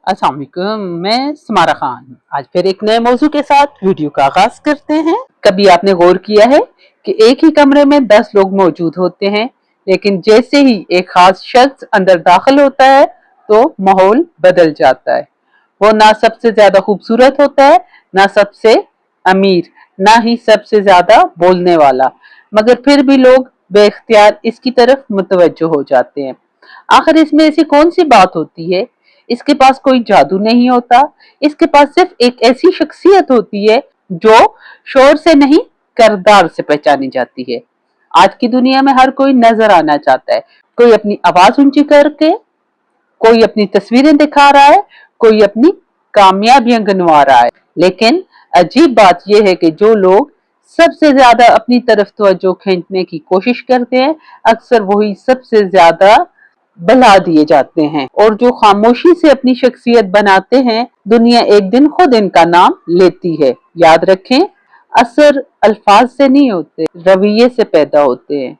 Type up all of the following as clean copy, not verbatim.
अस्सलाम वालेकुम, मैं समारा खान आज फिर एक नए मौजू के साथ वीडियो का आगाज करते हैं। कभी आपने गौर किया है कि एक ही कमरे में 10 लोग मौजूद होते हैं, लेकिन जैसे ही एक खास शख्स अंदर दाखिल होता है तो माहौल बदल जाता है। वो ना सबसे ज्यादा खूबसूरत होता है, ना सबसे अमीर, ना ही सबसे ज्यादा बोलने वाला, मगर फिर भी लोग बेख्तियार इसकी तरफ मुतवज्जो हो जाते हैं। आखिर इसमें ऐसी कौन सी बात होती है? इसके पास कोई जादू नहीं होता, इसके पास सिर्फ एक ऐसी शख्सियत होती है जो शोर से नहीं, किरदार से पहचानी जाती है। आज की दुनिया में हर कोई नजर आना चाहता है, कोई अपनी आवाज ऊंची करके, कोई अपनी तस्वीरें दिखा रहा है, कोई अपनी कामयाबियां गिनवा रहा है। लेकिन अजीब बात यह है कि जो लोग सबसे ज्यादा अपनी तरफ तवज्जो खींचने की कोशिश करते हैं, अक्सर वही सबसे ज्यादा भुला दिए जाते हैं, और जो खामोशी से अपनी शख्सियत बनाते हैं, दुनिया एक दिन खुद इनका नाम लेती है। याद रखें, असर अल्फाज से नहीं होते, रवैये से पैदा होते हैं।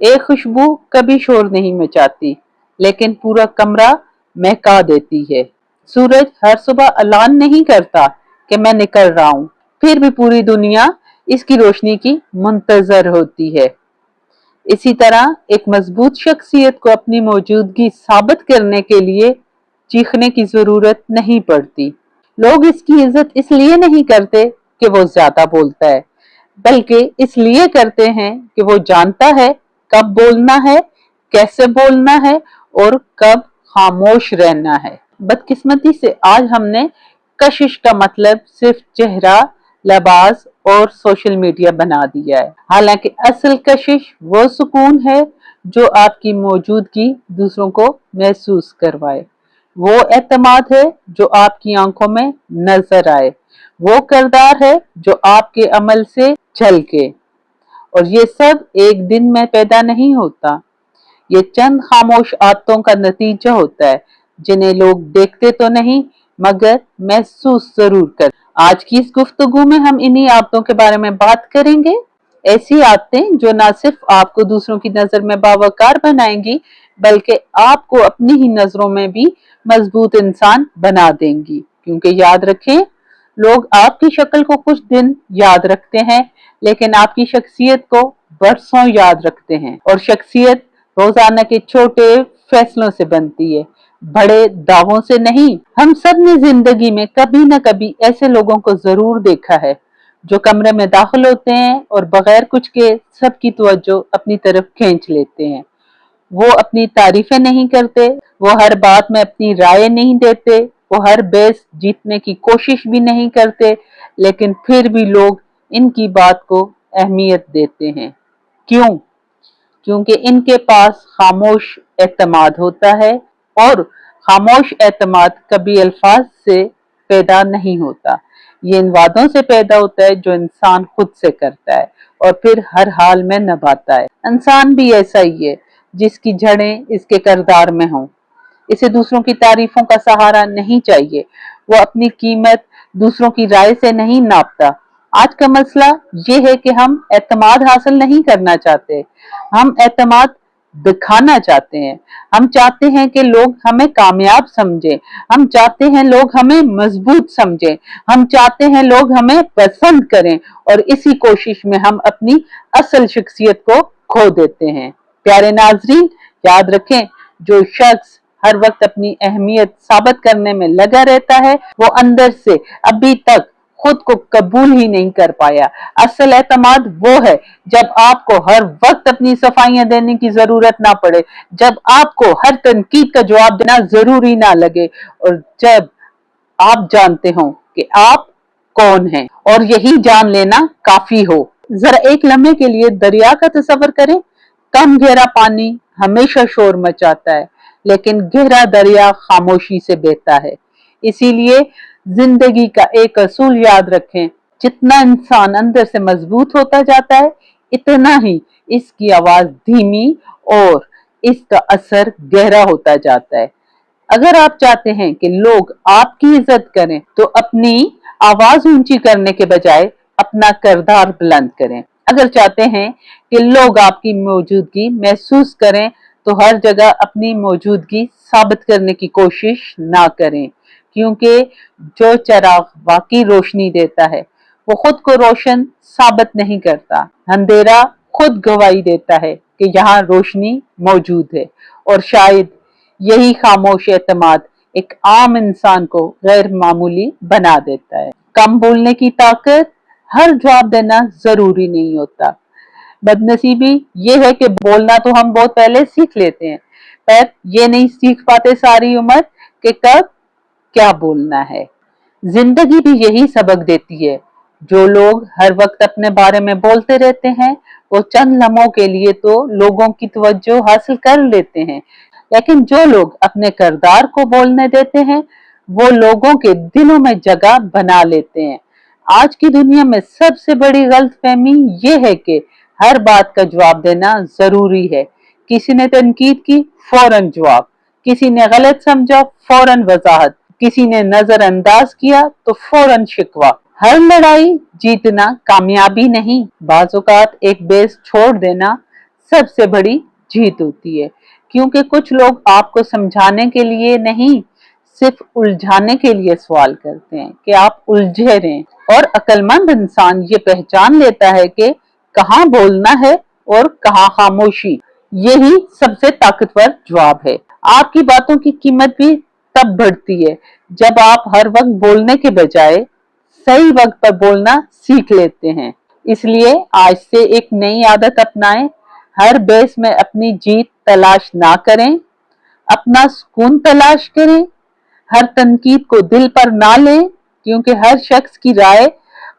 एक खुशबू कभी शोर नहीं मचाती, लेकिन पूरा कमरा महका देती है। सूरज हर सुबह ऐलान नहीं करता कि मैं निकल रहा हूँ, फिर भी पूरी दुनिया इसकी रोशनी की मुंतजर होती है। इसी तरह एक मजबूत शख्सियत को अपनी मौजूदगी साबित करने के लिए चीखने की जरूरत नहीं पड़ती। लोग इसकी इज्जत इसलिए नहीं करते कि वो ज्यादा बोलता है, बल्कि इसलिए करते हैं कि वो जानता है कब बोलना है, कैसे बोलना है और कब खामोश रहना है। बदकिस्मती से आज हमने कशिश का मतलब सिर्फ चेहरा, लिबास और सोशल मीडिया बना दिया है। हालांकि असल कशिश वो सुकून है जो आपकी मौजूदगी दूसरों को महसूस करवाए, वो एतमाद है जो आपकी आंखों में नजर आए, वो किरदार है जो आपके अमल से झलके। और ये सब एक दिन में पैदा नहीं होता, ये चंद खामोश आदतों का नतीजा होता है, जिन्हें लोग देखते तो नहीं मगर महसूस जरूर कर। आज की इस गुफ्तगू में हम इन्हीं आदतों के बारे में बात करेंगे। ऐसी आदतें जो ना सिर्फ आपको दूसरों की नजर में बावकार बनाएंगी, बल्कि आपको अपनी ही नजरों में भी मजबूत इंसान बना देंगी। क्योंकि याद रखें, लोग आपकी शक्ल को कुछ दिन याद रखते हैं, लेकिन आपकी शख्सियत को बरसों याद रखते हैं। और शख्सियत रोजाना के छोटे फैसलों से बनती है, बड़े दावों से नहीं। हम सब ने जिंदगी में कभी न कभी ऐसे लोगों को जरूर देखा है जो कमरे में दाखिल होते हैं और बगैर कुछ के सबकी तवज्जो अपनी तरफ खींच लेते हैं। वो अपनी तारीफें नहीं करते, वो हर बात में अपनी राय नहीं देते, वो हर बहस जीतने की कोशिश भी नहीं करते, लेकिन फिर भी लोग इनकी बात को अहमियत देते हैं। क्यों? क्योंकि इनके पास खामोश एतमाद होता है, और खामोश एतमाद कभी अल्फाज से पैदा नहीं होता, ये इन वादों से पैदा होता है जो इंसान खुद से करता है और फिर हर हाल में निभाता है। इंसान भी ऐसा ही है जिसकी जड़ें इसके किरदार में हों। इसे दूसरों की तारीफों का सहारा नहीं चाहिए, वो अपनी कीमत दूसरों की राय से नहीं नापता। आज का मसला ये है कि हम एतमाद हासिल नहीं करना चाहते, हम एतमाद दिखाना चाहते हैं। हम चाहते हैं कि लोग हमें कामयाब समझें, हम चाहते हैं लोग हमें मजबूत समझें, हम चाहते हैं लोग हमें पसंद करें, और इसी कोशिश में हम अपनी असल शख्सियत को खो देते हैं। प्यारे नाजरीन, याद रखें, जो शख्स हर वक्त अपनी अहमियत साबित करने में लगा रहता है, वो अंदर से अभी तक खुद को कबूल ही नहीं कर पाया। असल एतमाद वो है जब आपको हर वक्त अपनी सफाइयां देने की जरूरत ना पड़े, जब आपको हर तनकीद का जवाब देना जरूरी ना लगे, और जब आप जानते हो कि आप कौन हैं और यही जान लेना काफी हो। जरा एक लम्हे के लिए दरिया का तस्वर करें। कम गहरा पानी हमेशा शोर मचाता है, लेकिन गहरा दरिया खामोशी से बहता है। इसीलिए जिंदगी का एक असूल याद रखें, जितना इंसान अंदर से मजबूत होता जाता है, इतना ही इसकी आवाज धीमी और इसका असर गहरा होता जाता है। अगर आप चाहते हैं कि लोग आपकी इज्जत करें, तो अपनी आवाज ऊंची करने के बजाय अपना किरदार बुलंद करें। अगर चाहते हैं कि लोग आपकी मौजूदगी महसूस करें, तो हर जगह अपनी मौजूदगी साबित करने की कोशिश ना करें, क्योंकि जो चिराग वाकई रोशनी देता है वो खुद को रोशन साबित नहीं करता। अंधेरा खुद गवाही देता है कि यहाँ रोशनी मौजूद है, और शायद यही खामोश एतमाद एक आम इंसान को गैर मामूली बना देता है। कम बोलने की ताकत, हर जवाब देना जरूरी नहीं होता। बदनसीबी ये है कि बोलना तो हम बहुत पहले सीख लेते हैं, पर ये नहीं सीख पाते सारी उम्र कि कब क्या बोलना है। जिंदगी भी यही सबक देती है। जो लोग हर वक्त अपने बारे में बोलते रहते हैं वो चंद लम्हों के लिए तो लोगों की तवज्जो हासिल कर लेते हैं, लेकिन जो लोग अपने किरदार को बोलने देते हैं वो लोगों के दिलों में जगह बना लेते हैं। आज की दुनिया में सबसे बड़ी गलतफहमी ये है कि हर बात का जवाब देना जरूरी है। किसी ने तनकीद की, फौरन जवाब। किसी ने गलत समझा, फौरन वजाहत। किसी ने नजरअंदाज किया तो फौरन शिकवा। हर लड़ाई जीतना कामयाबी नहीं, बाज़ औक़ात एक बेस छोड़ देना सबसे बड़ी जीत होती है, क्योंकि कुछ लोग आपको समझाने के लिए नहीं, सिर्फ उलझाने के लिए सवाल करते हैं कि आप उलझे रहें। और अक्लमंद इंसान ये पहचान लेता है कि कहाँ बोलना है और कहाँ खामोशी। यही सबसे ताकतवर जवाब है। आपकी बातों की कीमत भी तब बढ़ती है जब आप हर वक्त बोलने के बजाय सही वक्त पर बोलना सीख लेते हैं। इसलिए आज से एक नई आदत अपनाएं। हर बहस में अपनी जीत तलाश ना करें, अपना सुकून तलाश करें। हर तनकीद को दिल पर ना लें, क्योंकि हर शख्स की राय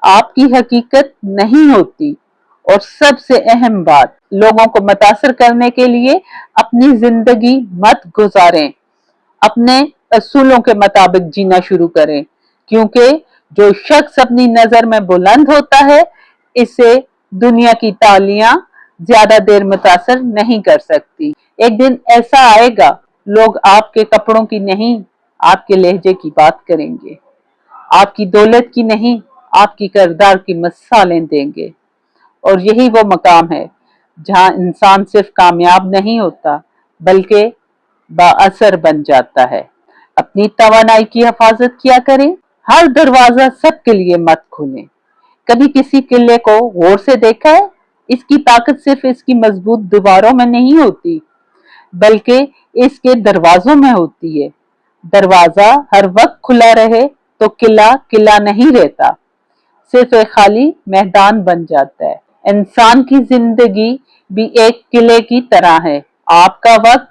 आपकी हकीकत नहीं होती। और सबसे अहम बात, लोगों को मुतासिर करने के लिए अपनी जिंदगी मत गुजारें। अपने असूलों के मुताबिक जीना शुरू करें, क्योंकि जो शख्स अपनी नजर में बुलंद होता है इसे दुनिया की तालियां ज्यादा देर मुतासिर नहीं कर सकती। एक दिन ऐसा आएगा, लोग आपके कपड़ों की नहीं आपके लहजे की बात करेंगे, आपकी दौलत की नहीं आपकी किरदार की मिसालें देंगे। और यही वो मकाम है जहां इंसान सिर्फ कामयाब नहीं होता बल्कि बाअसर बन जाता है। अपनी तवानाई की हिफाजत किया करें। हर दरवाजा सबके लिए मत खोलें। कभी किसी किले को गौर से देखा है? इसकी ताकत सिर्फ इसकी मजबूत दीवारों में नहीं होती बल्कि इसके दरवाजों में होती है। दरवाजा हर वक्त खुला रहे तो किला किला नहीं रहता, सिर्फ एक खाली मैदान बन जाता है। इंसान की जिंदगी भी एक किले की तरह है। आपका वक्त,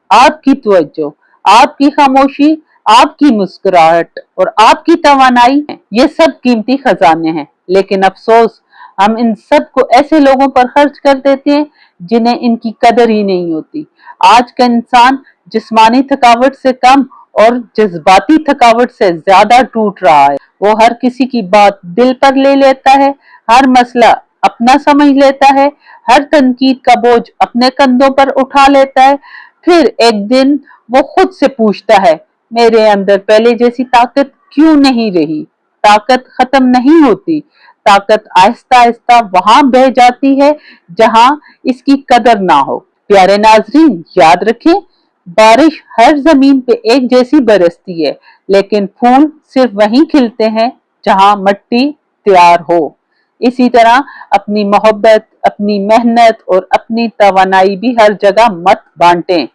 आपकी तवज्जो, आपकी खामोशी, आपकी मुस्कुराहट और आपकी तवानाई है, ये सब कीमती खजाने हैं। लेकिन अफसोस, हम इन सब को ऐसे लोगों पर खर्च कर देते हैं जिन्हें इनकी कदर ही नहीं होती। आज का इंसान जिस्मानी थकावट से कम और जज्बाती थकावट से ज्यादा टूट रहा है। वो हर किसी की बात दिल पर ले लेता है, हर मसला अपना समझ लेता है, हर तनकीद का बोझ अपने कंधों पर उठा लेता है। फिर एक दिन वो खुद से पूछता है, मेरे अंदर पहले जैसी ताकत क्यों नहीं रही? ताकत खत्म नहीं होती, ताकत आहिस्ता आहिस्ता वहां बह जाती है जहां इसकी कदर ना हो। प्यारे नाजरीन, याद रखें, बारिश हर जमीन पे एक जैसी बरसती है, लेकिन फूल सिर्फ वहीं खिलते हैं जहां मिट्टी तैयार हो। इसी तरह अपनी मोहब्बत, अपनी मेहनत और अपनी तवानाई भी हर जगह मत बांटें,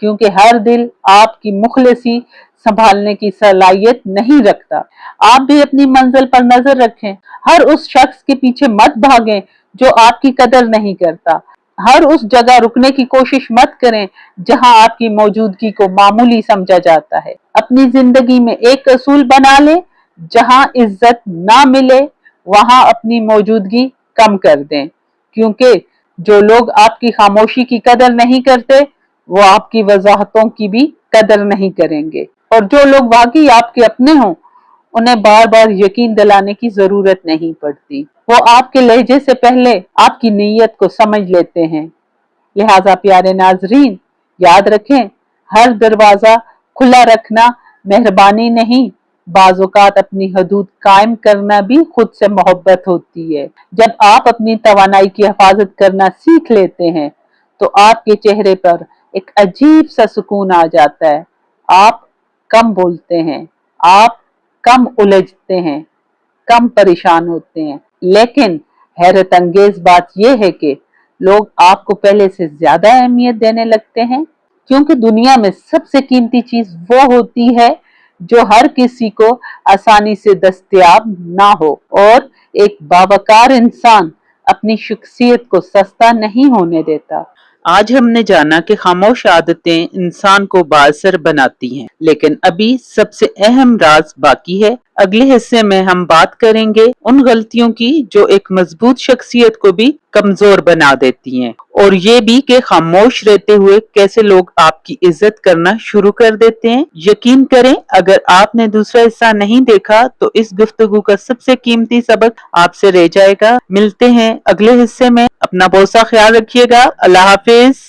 क्योंकि हर दिल आपकी मुखलिसी संभालने की सलाहियत नहीं रखता। आप भी अपनी मंजिल पर नजर रखें। हर उस शख्स के पीछे मत भागें जो आपकी कदर नहीं करता। हर उस जगह रुकने की कोशिश मत करें जहां आपकी मौजूदगी को मामूली समझा जाता है। अपनी जिंदगी में एक असूल बना ले, जहां इज्जत ना मिले वहां अपनी मौजूदगी कम कर दें, क्योंकि जो लोग आपकी खामोशी की कदर नहीं करते वो आपकी वजाहतों की भी कदर नहीं करेंगे। और जो लोग वाकई आपके अपने हों उन्हें बार बार यकीन दिलाने की जरूरत नहीं पड़ती। वो आपके लहजे से पहले आपकी नीयत को समझ लेते हैं। लिहाजा प्यारे नाजरीन, याद रखें, हर दरवाजा खुला रखना मेहरबानी नहीं, बाज़ औक़ात अपनी हदूद कायम करना भी खुद से मोहब्बत होती है। जब आप अपनी तवानाई की हिफाजत करना सीख लेते हैं तो आपके चेहरे पर एक अजीब सा सुकून आ जाता है। आप कम बोलते हैं, आप कम उलझते हैं, कम परेशान होते हैं। लेकिन हैरत अंगेज बात यह है कि लोग आपको पहले से ज्यादा अहमियत देने लगते हैं, क्योंकि दुनिया में सबसे कीमती चीज वो होती है जो हर किसी को आसानी से दस्तयाब ना हो। और एक बावकार इंसान अपनी शख्सियत को सस्ता नहीं होने देता। आज हमने जाना कि खामोश आदतें इंसान को बाअसर बनाती हैं, लेकिन अभी सबसे अहम राज बाकी है। अगले हिस्से में हम बात करेंगे उन गलतियों की जो एक मजबूत शख्सियत को भी कमजोर बना देती हैं, और ये भी कि खामोश रहते हुए कैसे लोग आपकी इज्जत करना शुरू कर देते हैं। यकीन करें, अगर आपने दूसरा हिस्सा नहीं देखा तो इस गुफ्तगू का सबसे कीमती सबक आपसे रह जाएगा। मिलते हैं अगले हिस्से में। अपना बहुत सा ख्याल रखिएगा। अल्लाह हाफिज।